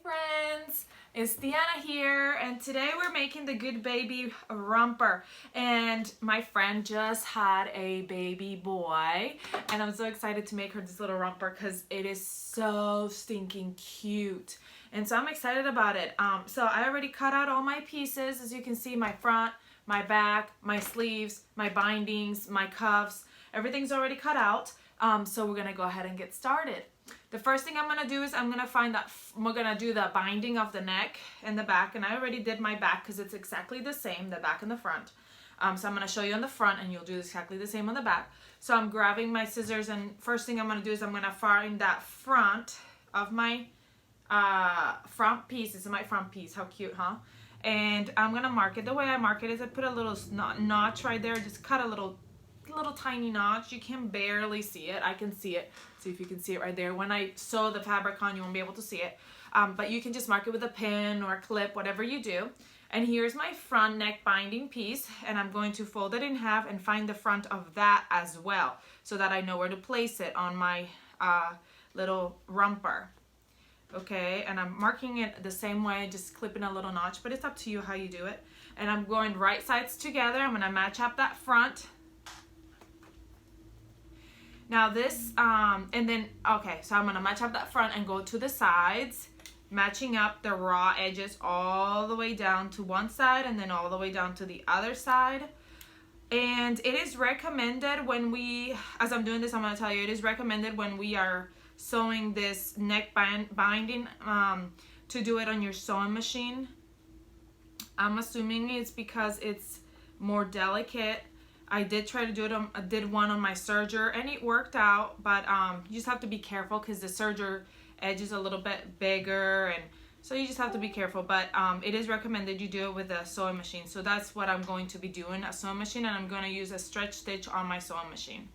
friends, it's Deanna here, and today we're making the good baby romper. And my friend just had a baby boy, and I'm so excited to make her this little romper because it is so stinking cute. And so I'm excited about it. So I already cut out all my pieces, as you can see, my front, my back, my sleeves, my bindings, my cuffs, everything's already cut out. So we're gonna go ahead and get started. The first thing I'm gonna do is we're gonna do the binding of the neck and the back, and I already did my back because it's exactly the same, the back and the front. So I'm gonna show you on the front, and you'll do exactly the same on the back. So I'm grabbing my scissors, and first thing I'm gonna do is I'm gonna find that front of my front piece. This is my front piece. How cute, huh? And I'm gonna mark it. The way I mark it is I put a little notch right there. Just cut a little tiny notch. You can barely see it. I can see it. See if you can see it right there. When I sew the fabric on, you won't be able to see it. But you can just mark it with a pin or a clip, whatever you do. And here's my front neck binding piece, and I'm going to fold it in half and find the front of that as well, so that I know where to place it on my little romper. Okay, and I'm marking it the same way, just clipping a little notch, but it's up to you how you do it. And I'm going right sides together. I'm gonna match up that front. Now this, and then, okay, so I'm gonna match up that front and go to the sides, matching up the raw edges all the way down to one side and then all the way down to the other side. And it is recommended when as I'm doing this, I'm gonna tell you, it is recommended when we are sewing this neck binding to do it on your sewing machine. I'm assuming it's because it's more delicate. I did try to do it I did one on my serger, and it worked out, but you just have to be careful because the serger edge is a little bit bigger, and so you just have to be careful. But it is recommended you do it with a sewing machine. So that's what I'm going to be doing, a sewing machine, and I'm going to use a stretch stitch on my sewing machine.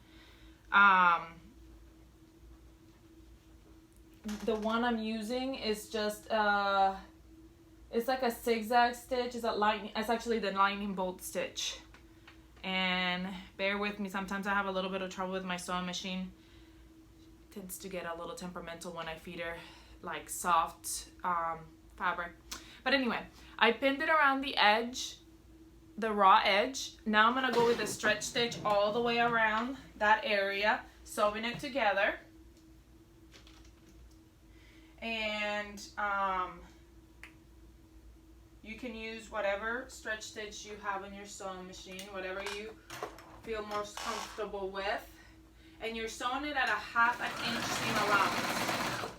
The one I'm using is just it's like a zigzag stitch. It's actually the lightning bolt stitch. And bear with me, sometimes I have a little bit of trouble with my sewing machine. It tends to get a little temperamental when I feed her like soft fabric. But anyway, I pinned it around the edge, the raw edge. Now I'm gonna go with a stretch stitch all the way around that area, sewing it together. And you can use whatever stretch stitch you have in your sewing machine, whatever you feel most comfortable with. And you're sewing it at a half an inch seam allowance.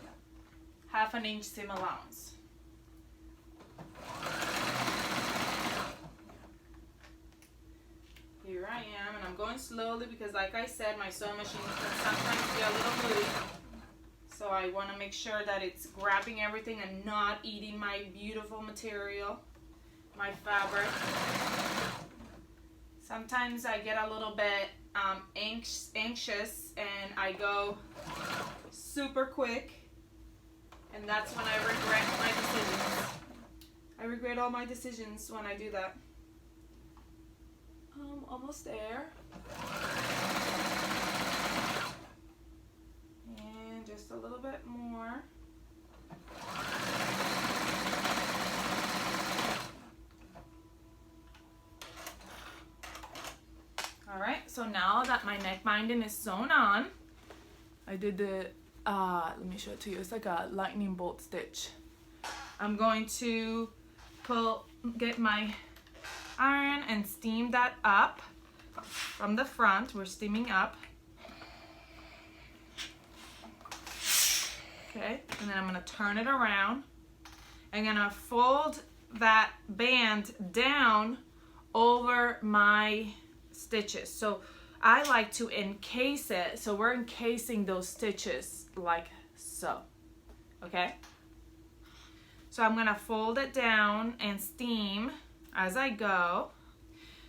Half an inch seam allowance. Here I am, and I'm going slowly because, like I said, my sewing machine can sometimes be a little moody. So I want to make sure that it's grabbing everything and not eating my beautiful material, my fabric. Sometimes I get a little bit anxious and I go super quick, and that's when I regret my decisions. I regret all my decisions when I do that. Almost there. Just a little bit more. All right, so now that my neck binding is sewn on, I did the, let me show it to you. It's like a lightning bolt stitch. I'm going to get my iron and steam that up from the front. We're steaming up. Okay, and then I'm going to turn it around. I'm going to fold that band down over my stitches. So I like to encase it. So we're encasing those stitches like so. Okay? So I'm going to fold it down and steam as I go.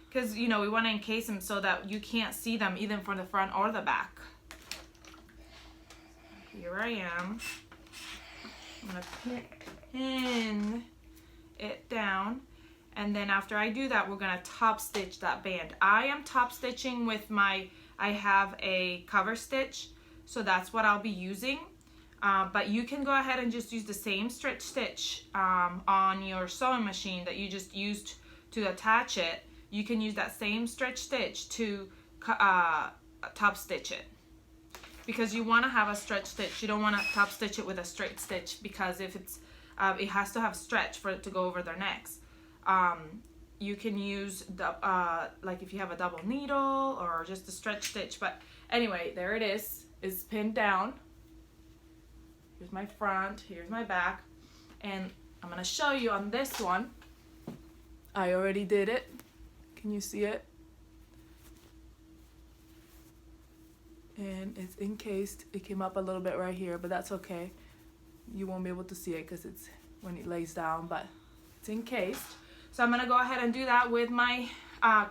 Because, you know, we want to encase them so that you can't see them either from the front or the back. Here I am. I'm going to pin it down. And then after I do that, we're going to top stitch that band. I am top stitching with I have a cover stitch. So that's what I'll be using. But you can go ahead and just use the same stretch stitch on your sewing machine that you just used to attach it. You can use that same stretch stitch to top stitch it, because you want to have a stretch stitch. You don't want to top stitch it with a straight stitch, because if it's it has to have stretch for it to go over their necks. You can use the like if you have a double needle or just a stretch stitch. But anyway, there it is. It's pinned down. Here's my front, here's my back, and I'm gonna show you on this one. I already did it. Can you see it? And it's encased. It came up a little bit right here, but that's okay. You won't be able to see it because it's when it lays down, but it's encased. So I'm gonna go ahead and do that with my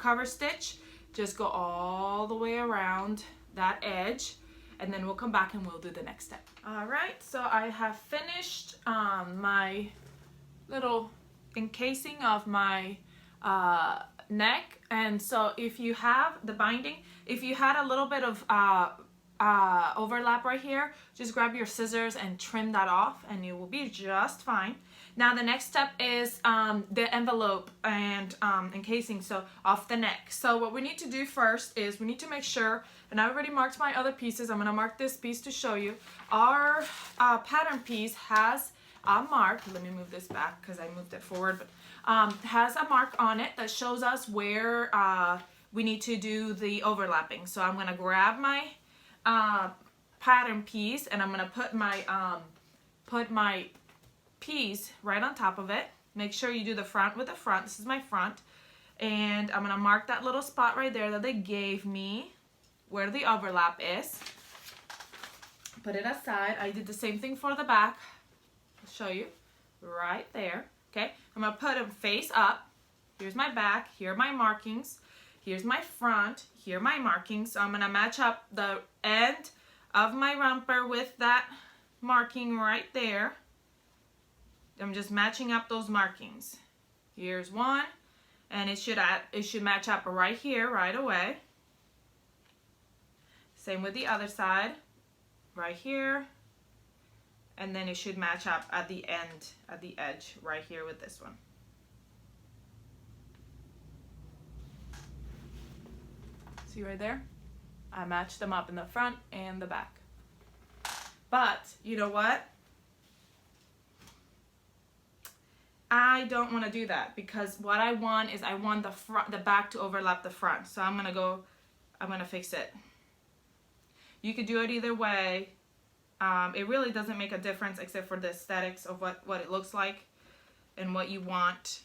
cover stitch. Just go all the way around that edge, and then we'll come back and we'll do the next step. All right, so I have finished my little encasing of my neck. And so if you have the binding, if you had a little bit of overlap right here, just grab your scissors and trim that off and you will be just fine. Now the next step is the envelope and encasing, so off the neck. So what we need to do first is we need to make sure, and I already marked my other pieces, I'm going to mark this piece to show you. Our pattern piece has a mark, let me move this back because I moved it forward, but has a mark on it that shows us where we need to do the overlapping. So I'm going to grab my pattern piece and I'm going to put my piece right on top of it. Make sure you do the front with the front. This is my front, and I'm going to mark that little spot right there that they gave me where the overlap is. Put it aside. I did the same thing for the back. I'll show you right there. Okay, I'm going to put them face up. Here's my back, here are my markings, here's my front, here are my markings. So I'm going to match up the end of my romper with that marking right there. I'm just matching up those markings. Here's one, and it should match up right here right away. Same with the other side, right here. And then it should match up at the end, at the edge, right here with this one. See right there? I matched them up in the front and the back. But, you know what? I don't want to do that, because what I want is I want the back to overlap the front. So I'm gonna fix it. You could do it either way. It really doesn't make a difference except for the aesthetics of what it looks like and what you want.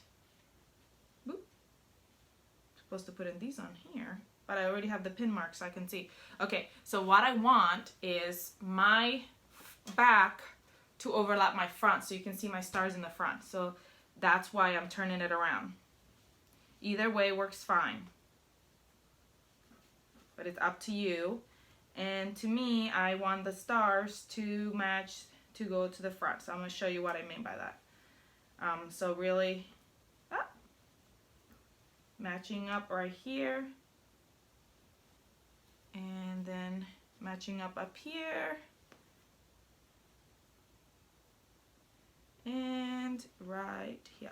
Boop. Supposed to put in these on here, but I already have the pin mark so I can see. Okay, so what I want is my back to overlap my front so you can see my stars in the front. So that's why I'm turning it around. Either way works fine, but it's up to you. And to me, I want the stars to match, to go to the front. So I'm going to show you what I mean by that. So really, matching up right here. And then matching up here. And right here.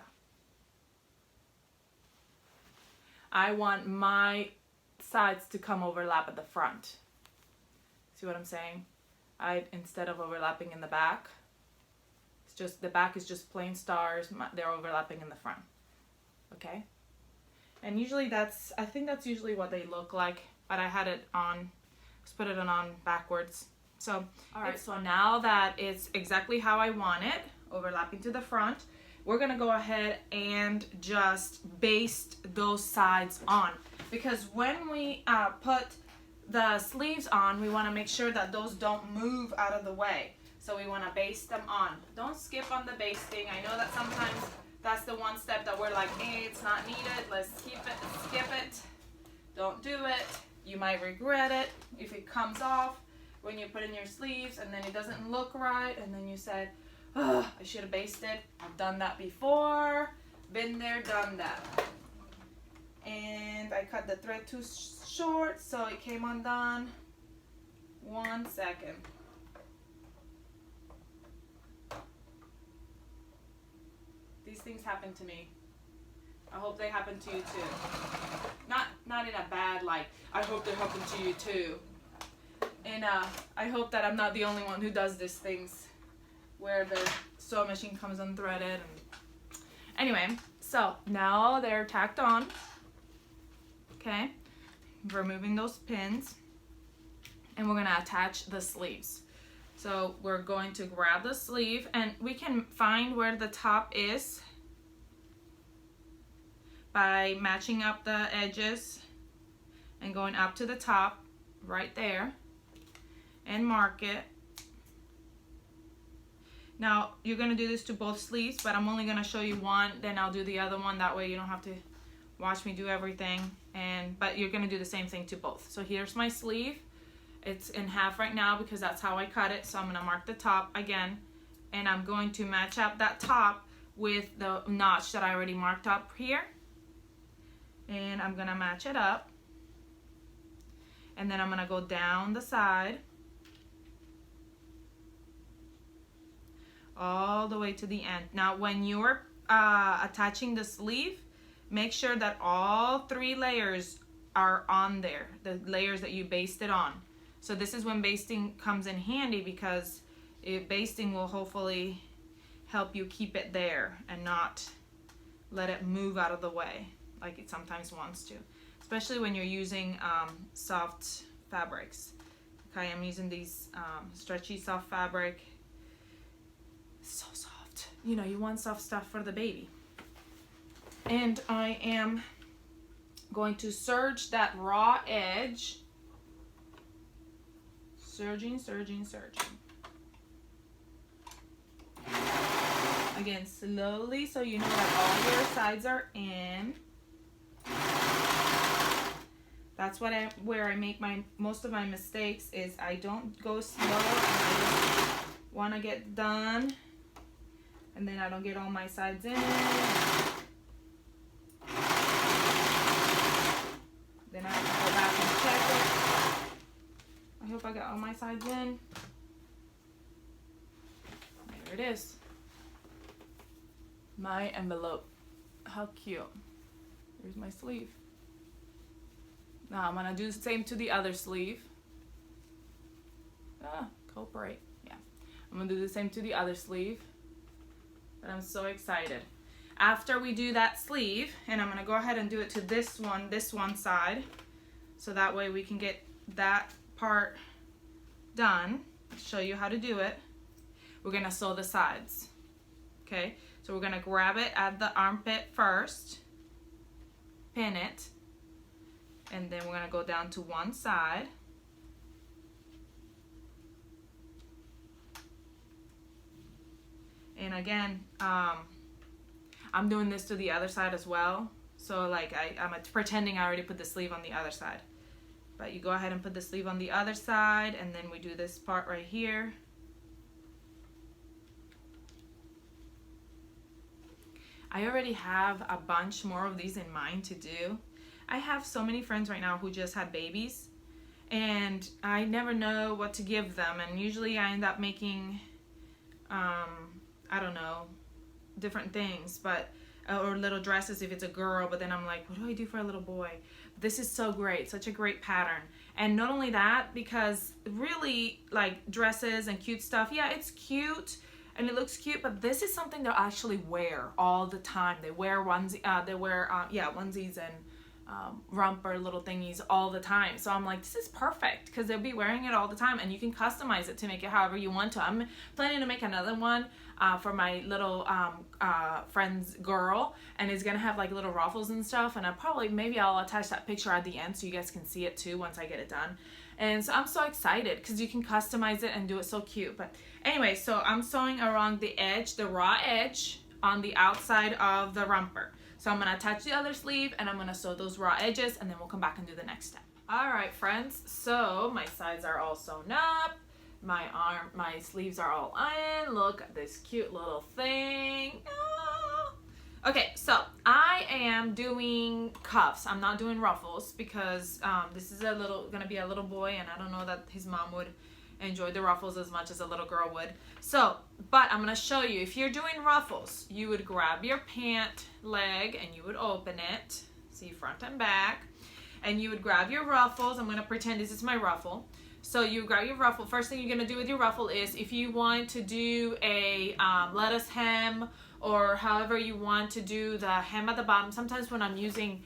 I want my sides to come overlap at the front. See what I'm saying? Instead of overlapping in the back, it's just, the back is just plain stars, they're overlapping in the front. Okay? And usually I think that's usually what they look like, but I had it on, let's put it on backwards. So, alright, so now that it's exactly how I want it, overlapping to the front, we're gonna go ahead and just baste those sides on. Because when we put the sleeves on, we want to make sure that those don't move out of the way. So we want to baste them on. Don't skip on the basting. I know that sometimes that's the one step that we're like, hey, it's not needed, let's skip it. Don't do it. You might regret it if it comes off when you put in your sleeves and then it doesn't look right, and then you said, oh, I should have basted. I've done that before. Been there, done that. And I cut the thread too short, so it came undone. 1 second. things happen to me. I hope they happen to you too. Not in a bad, like, I hope they happen to you too. And I hope that I'm not the only one who does these things where the sewing machine comes unthreaded. And anyway, so now they're tacked on. Okay, removing those pins, and we're gonna attach the sleeves. So we're going to grab the sleeve, and we can find where the top is by matching up the edges and going up to the top right there and mark it. Now you're gonna do this to both sleeves, but I'm only gonna show you one, then I'll do the other one. That way you don't have to watch me do everything. But you're gonna do the same thing to both. So here's my sleeve. It's in half right now because that's how I cut it. So I'm gonna mark the top again, and I'm going to match up that top with the notch that I already marked up here. And I'm gonna match it up. And then I'm gonna go down the side all the way to the end. Now when you're attaching the sleeve, make sure that all 3 layers are on there, the layers that you basted on. So this is when basting comes in handy, because basting will hopefully help you keep it there and not let it move out of the way like it sometimes wants to, especially when you're using soft fabrics. Okay, I'm using these stretchy soft fabric. So soft. You know, you want soft stuff for the baby. And I am going to serge that raw edge. Serging. Again, slowly, so you know that all your sides are in. That's where I make most of my mistakes, is I don't go slow, and I just want to get done, and then I don't get all my sides in. Then I have to go back and check it. I hope I got all my sides in. There it is. My envelope. How cute. Here's my sleeve. Now I'm gonna do the same to the other sleeve. Cooperate. Yeah. I'm gonna do the same to the other sleeve. But I'm so excited. After we do that sleeve, and I'm gonna go ahead and do it to this one side, so that way we can get that part done. I'll show you how to do it. We're gonna sew the sides. Okay, so we're gonna grab it at the armpit first, pin it, and then we're gonna go down to one side. And again, I'm doing this to the other side as well. So like I'm pretending I already put the sleeve on the other side. But you go ahead and put the sleeve on the other side, and then we do this part right here. I already have a bunch more of these in mind to do. I have so many friends right now who just had babies, and I never know what to give them. And usually I end up making, I don't know, different things, but or little dresses if it's a girl, but then I'm like, what do I do for a little boy? This is so great, such a great pattern. And not only that, because really like dresses and cute stuff, yeah, it's cute and it looks cute, but this is something they'll actually wear all the time. They wear onesies and romper little thingies all the time. So I'm like, this is perfect, because they'll be wearing it all the time, and you can customize it to make it however you want to. I'm planning to make another one for my little friend's girl, and it's gonna have like little ruffles and stuff, and maybe I'll attach that picture at the end so you guys can see it too once I get it done. And so I'm so excited because you can customize it and do it so cute. But anyway, so I'm sewing around the edge, the raw edge on the outside of the romper. So I'm gonna attach the other sleeve, and I'm gonna sew those raw edges, and then we'll come back and do the next step. All right, friends, so my sides are all sewn up. My sleeves are all in. Look at this cute little thing. Ah. Okay, so I am doing cuffs. I'm not doing ruffles because this is gonna be a little boy, and I don't know that his mom would enjoy the ruffles as much as a little girl would. So, but I'm gonna show you, if you're doing ruffles, you would grab your pant leg and you would open it, see front and back, and you would grab your ruffles. I'm gonna pretend this is my ruffle. So you grab your ruffle. First thing you're gonna do with your ruffle is, if you want to do a lettuce hem, or however you want to do the hem at the bottom. Sometimes when I'm using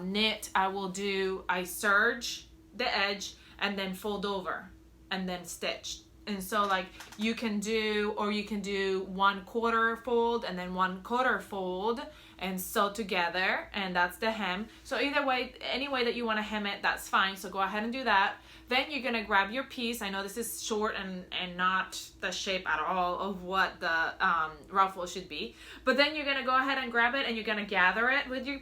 knit, I serge the edge and then fold over and then stitch. And so like you can do 1/4 fold and then 1/4 fold and sew together, and that's the hem. So either way, any way that you want to hem it, that's fine. So go ahead and do that. Then you're gonna grab your piece. I know this is short and not the shape at all of what the ruffle should be, but then you're gonna go ahead and grab it and you're gonna gather it with your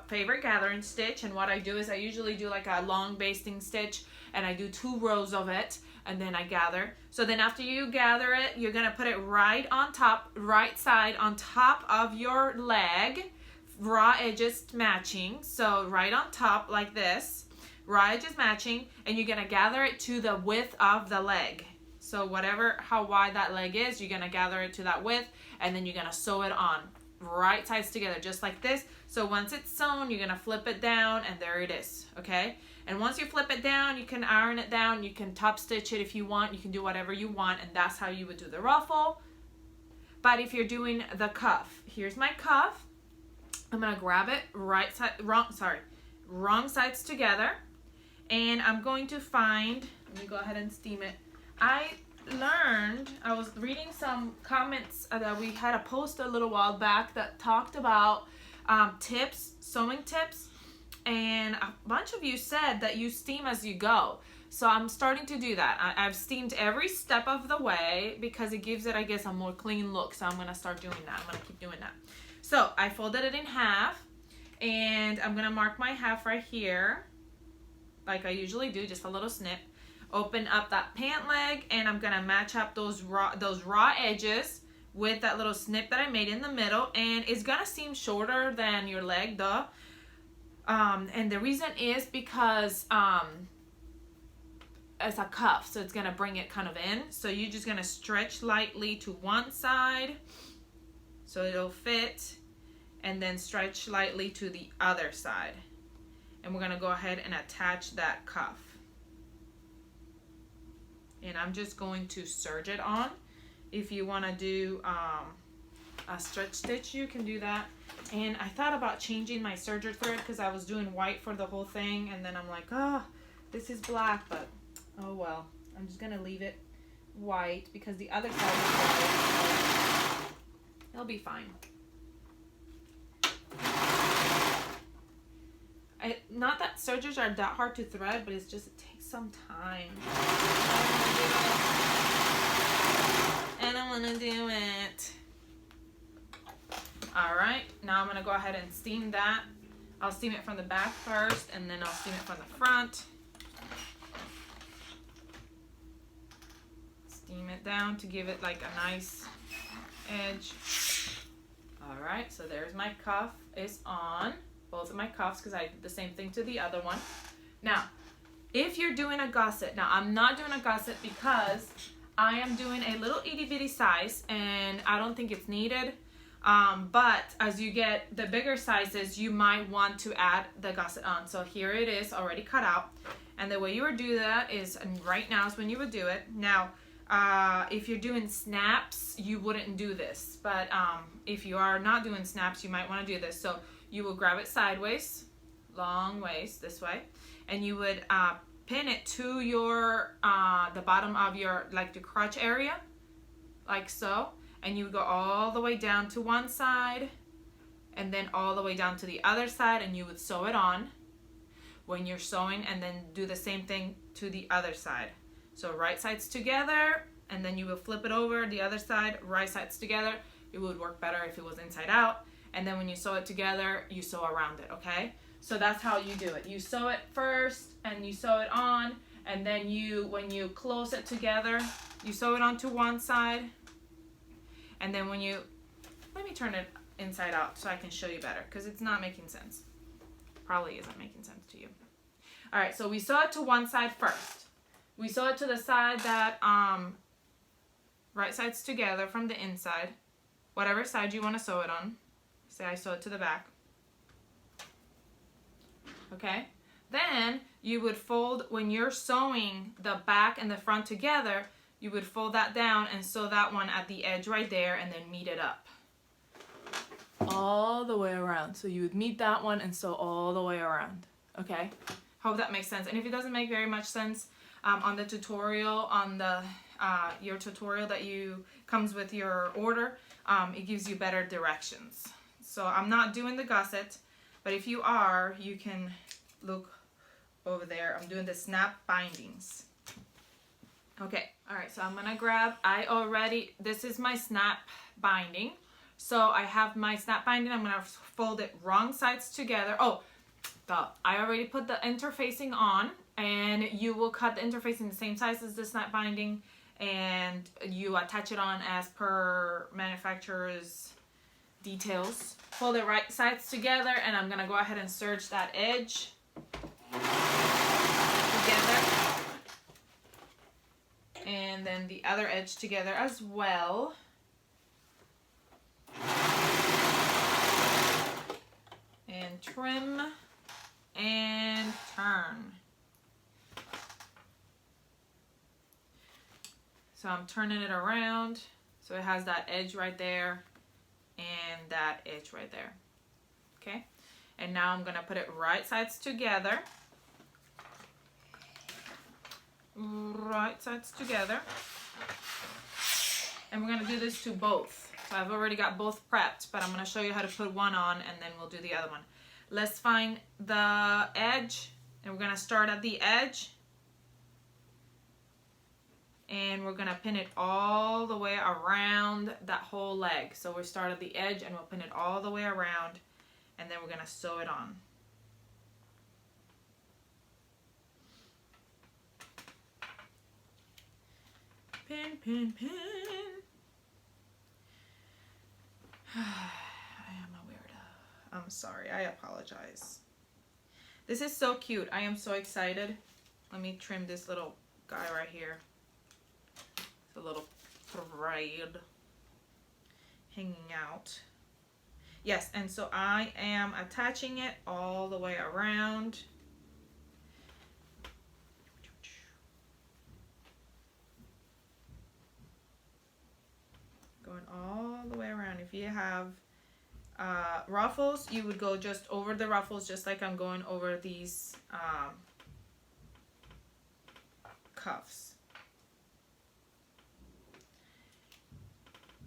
favorite gathering stitch. And what I do is I usually do like a long basting stitch, and I do 2 rows of it, and then I gather. So then after you gather it, you're gonna put it right on top, right side on top of your leg, raw edges matching. So right on top like this, raw edges matching, and you're gonna gather it to the width of the leg. So how wide that leg is, you're gonna gather it to that width, and then you're gonna sew it on, right sides together, just like this. So once it's sewn, you're gonna flip it down, and there it is, okay? And once you flip it down, you can iron it down, you can top stitch it if you want, you can do whatever you want, and that's how you would do the ruffle. But if you're doing the cuff, here's my cuff. I'm gonna grab it wrong sides together. And I'm going to find, let me go ahead and steam it. I was reading some comments that we had a post a little while back that talked about sewing tips. And a bunch of you said that you steam as you go. So I'm starting to do that. I've steamed every step of the way because it gives it, I guess, a more clean look. So I'm gonna start doing that. I'm gonna keep doing that. So I folded it in half, and I'm gonna mark my half right here, like I usually do, just a little snip. Open up that pant leg, and I'm gonna match up those raw edges with that little snip that I made in the middle. And it's gonna seem shorter than your leg, duh. And the reason is because it's a cuff, so it's gonna bring it kind of in. So you're just gonna stretch lightly to one side so it'll fit, and then stretch lightly to the other side. And we're gonna go ahead and attach that cuff. And I'm just going to serge it on. If you wanna do a stretch stitch, you can do that. And I thought about changing my serger thread because I was doing white for the whole thing, and then I'm like, oh, this is black, but oh well. I'm just gonna leave it white because the other side is white. It'll be fine. Not that sergers are that hard to thread, but it's just, it takes some time. I don't want to do it. Alright, now I'm going to go ahead and steam that. I'll steam it from the back first, and then I'll steam it from the front. Steam it down to give it like a nice edge. Alright, so there's my cuff is on. Both of my cuffs, because I did the same thing to the other one. Now, if you're doing a gusset, now I'm not doing a gusset because I am doing a little itty bitty size, and I don't think it's needed. But as you get the bigger sizes, you might want to add the gusset on. So here it is already cut out. And the way you would do that is, and right now is when you would do it. Now, if you're doing snaps, you wouldn't do this. But if you are not doing snaps, you might want to do this. So you will grab it sideways, long ways, this way. And you would pin it to your, the bottom of your, like the crotch area, like so. And you would go all the way down to one side, and then all the way down to the other side, and you would sew it on when you're sewing, and then do the same thing to the other side. So right sides together, and then you will flip it over, the other side, right sides together. It would work better if it was inside out. And then when you sew it together, you sew around it, okay? So that's how you do it. You sew it first, and you sew it on, and then when you close it together, you sew it onto one side. And then when you, let me turn it inside out so I can show you better, because it's not making sense. Probably isn't making sense to you. All right, so we sew it to one side first. We sew it to the side that, right sides together from the inside. Whatever side you want to sew it on. Say I sew it to the back. Okay? Then you would fold, when you're sewing the back and the front together, you would fold that down and sew that one at the edge right there and then meet it up. All the way around. So you would meet that one and sew all the way around. Okay? Hope that makes sense. And if it doesn't make very much sense, on the tutorial, on the your tutorial that comes with your order, it gives you better directions. So I'm not doing the gusset, but if you are, you can look over there. I'm doing the snap bindings. Okay, all right, so I'm gonna grab, this is my snap binding. So I have my snap binding, I'm gonna fold it wrong sides together. Oh, I already put the interfacing on, and you will cut the interfacing the same size as the snap binding, and you attach it on as per manufacturer's details. Fold it right sides together, and I'm gonna go ahead and serge that edge together, and then the other edge together as well. And trim and turn. So I'm turning it around so it has that edge right there and that edge right there. Okay, and now I'm gonna put it right sides together. Right sides together. And we're gonna do this to both. So I've already got both prepped, but I'm gonna show you how to put one on and then we'll do the other one. Let's find the edge, and we're gonna start at the edge. And we're gonna pin it all the way around that whole leg. So we start at the edge and we'll pin it all the way around, and then we're gonna sew it on. Pin, pin, pin. I am a weirdo. I'm sorry, I apologize. This is so cute. I am so excited. Let me trim this little guy right here. It's a little thread hanging out. Yes, and so I am attaching it all the way around. Going all the way around. If you have ruffles, you would go just over the ruffles, just like I'm going over these cuffs.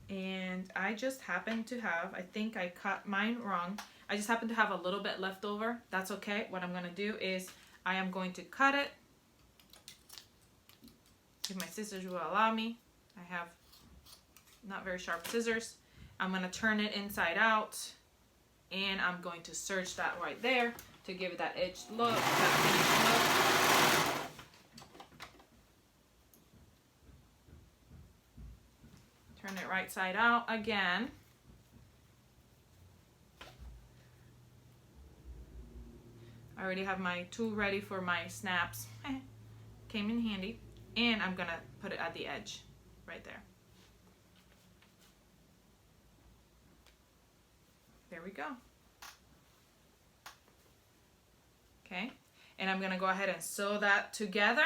And I just happen to have, I think I cut mine wrong. I just happen to have a little bit left over. That's okay. What I'm going to do is I am going to cut it. If my scissors will allow me. I have not very sharp scissors. I'm going to turn it inside out, and I'm going to serge that right there to give it that edged look, that finished look. Turn it right side out again. I already have my tool ready for my snaps. Came in handy. And I'm going to put it at the edge right there. There we go. Okay, and I'm gonna go ahead and sew that together.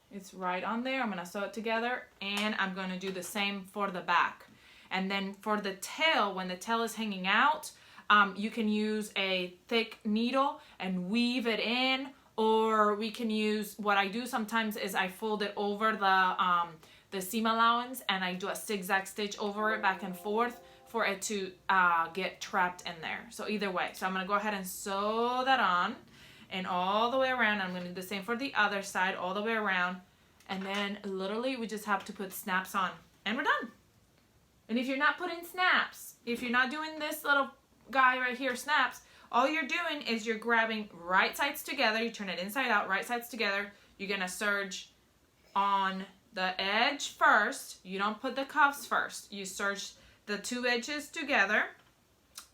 It's right on there. I'm gonna sew it together, and I'm gonna do the same for the back. And then for the tail, when the tail is hanging out, you can use a thick needle and weave it in, or we can use, what I do sometimes is I fold it over the seam allowance, and I do a zigzag stitch over it back and forth for it to get trapped in there. So either way. So I'm going to go ahead and sew that on and all the way around. I'm going to do the same for the other side all the way around. And then literally we just have to put snaps on and we're done. And if you're not putting snaps, if you're not doing this little guy right here, snaps, all you're doing is you're grabbing right sides together. You turn it inside out, right sides together. You're going to serge on the edge first. You don't put the cuffs first. You serge the two edges together,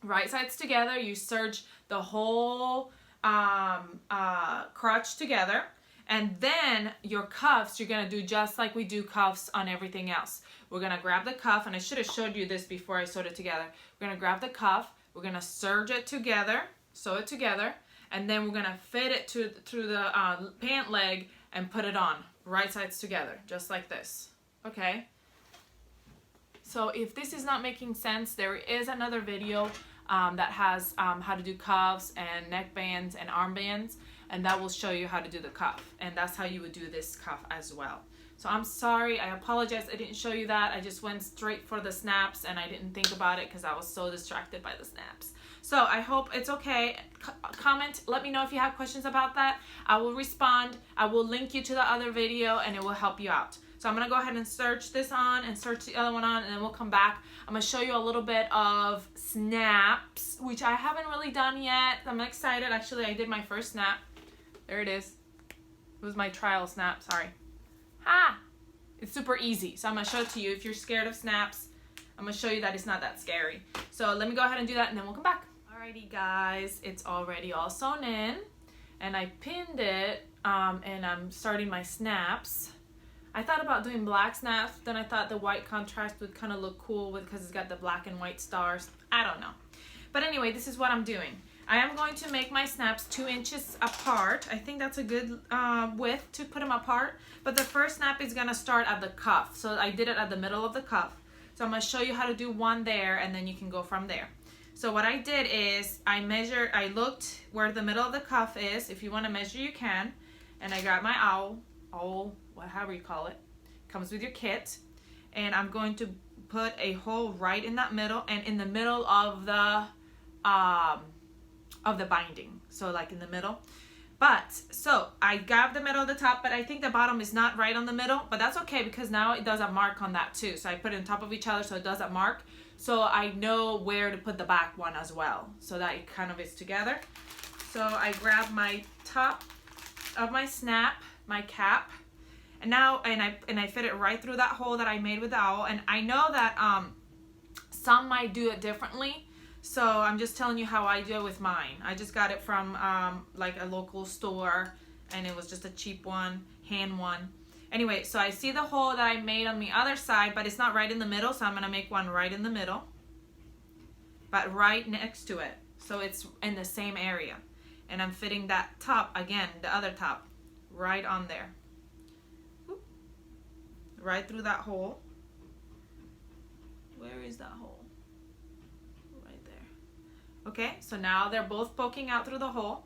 right sides together. You serge the whole crotch together, And then your cuffs, you're gonna do just like we do cuffs on everything else. We're gonna grab the cuff, and I should have showed you this before I sewed it together. We're gonna grab the cuff, we're gonna serge it together, sew it together, and then we're gonna fit it through the pant leg and put it on, right sides together, just like this, okay? So if this is not making sense, there is another video that has how to do cuffs and neck bands and armbands, and that will show you how to do the cuff, and that's how you would do this cuff as well. So I'm sorry, I apologize I didn't show you that. I just went straight for the snaps and I didn't think about it because I was so distracted by the snaps. So I hope it's okay. Comment, let me know if you have questions about that. I will respond. I will link you to the other video and it will help you out. So I'm gonna go ahead and search this on and search the other one on, and then we'll come back. I'm gonna show you a little bit of snaps, which I haven't really done yet. I'm excited. Actually, I did my first snap. There it is. It was my trial snap, sorry. It's super easy. So I'm gonna show it to you. If you're scared of snaps, I'm gonna show you that it's not that scary. So let me go ahead and do that and then we'll come back. Alrighty guys, it's already all sewn in and I pinned it and I'm starting my snaps. I thought about doing black snaps, then I thought the white contrast would kind of look cool because it's got the black and white stars. I don't know. But anyway, this is what I'm doing. I am going to make my snaps 2 inches apart. I think that's a good width to put them apart. But the first snap is gonna start at the cuff. So I did it at the middle of the cuff. So I'm gonna show you how to do one there and then you can go from there. So what I did is I looked where the middle of the cuff is. If you wanna measure, you can. And I got my owl, however you call it. Comes with your kit. And I'm going to put a hole right in that middle and in the middle of the binding, so like in the middle. But so I got the middle of the top, but I think the bottom is not right on the middle, but that's okay because now it does a mark on that too. So I put it on top of each other so it does a mark, so I know where to put the back one as well, so that it kind of is together. So I grab my top of my snap, my cap, and now I fit it right through that hole that I made with the owl. And I know that some might do it differently. So I'm just telling you how I do it with mine. I just got it from like a local store and it was just a cheap one, hand one. Anyway, so I see the hole that I made on the other side, but it's not right in the middle, so I'm gonna make one right in the middle, but right next to it. So it's in the same area. And I'm fitting that top, again, the other top, right on there. Right through that hole. Where is that hole? Okay, so now they're both poking out through the hole.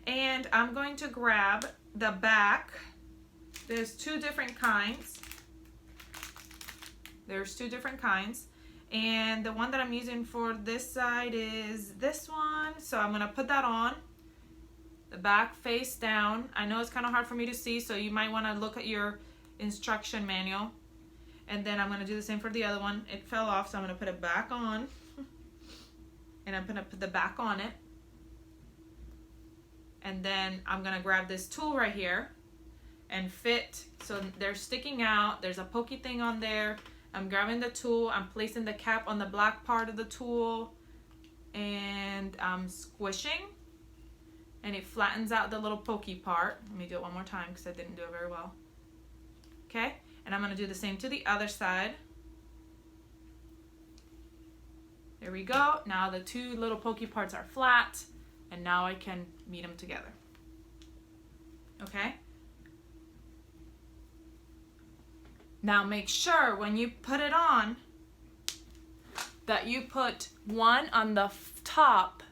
And I'm going to grab the back. There's 2 different kinds. There's 2 different kinds. And the one that I'm using for this side is this one. So I'm gonna put that on. The back face down. I know it's kind of hard for me to see, so you might wanna look at your instruction manual. And then I'm gonna do the same for the other one. It fell off, so I'm gonna put it back on. And I'm gonna put the back on it. And then I'm gonna grab this tool right here and fit, so they're sticking out, there's a pokey thing on there. I'm grabbing the tool, I'm placing the cap on the black part of the tool, and I'm squishing, and it flattens out the little pokey part. Let me do it one more time because I didn't do it very well. Okay, and I'm gonna do the same to the other side. There we go. Now the 2 little pokey parts are flat, and now I can meet them together. Okay? Now make sure when you put it on that you put one on the top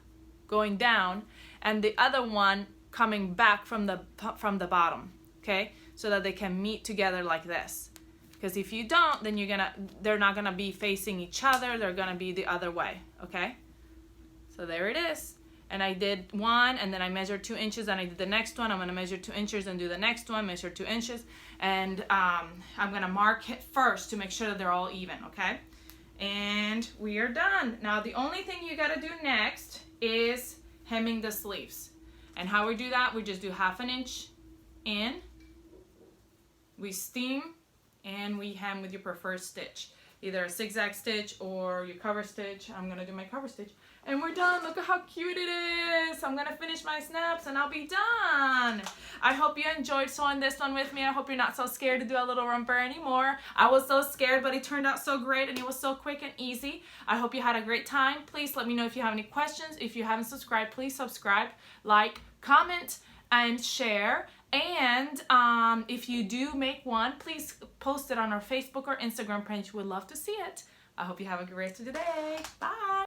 going down and the other one coming back from the bottom, okay? So that they can meet together like this. Because if you don't, then they're not gonna be facing each other, they're gonna be the other way, okay? So there it is. And I did one, and then I measured 2 inches, and I did the next one. I'm gonna measure 2 inches and do the next one, measure 2 inches. And I'm gonna mark it first to make sure that they're all even, okay? And we are done. Now the only thing you gotta do next is hemming the sleeves. And how we do that, we just do 1/2 inch in, we steam, and we hem with your preferred stitch. either a zigzag stitch or your cover stitch. I'm gonna do my cover stitch. And we're done. Look at how cute it is. I'm gonna finish my snaps and I'll be done. I hope you enjoyed sewing this one with me. I hope you're not so scared to do a little romper anymore. I was so scared, but it turned out so great and it was so quick and easy. I hope you had a great time. Please let me know if you have any questions. If you haven't subscribed, please subscribe, like, comment, and share. And if you do make one, please post it on our Facebook or Instagram page. We'd love to see it. I hope you have a great rest of the day. Bye.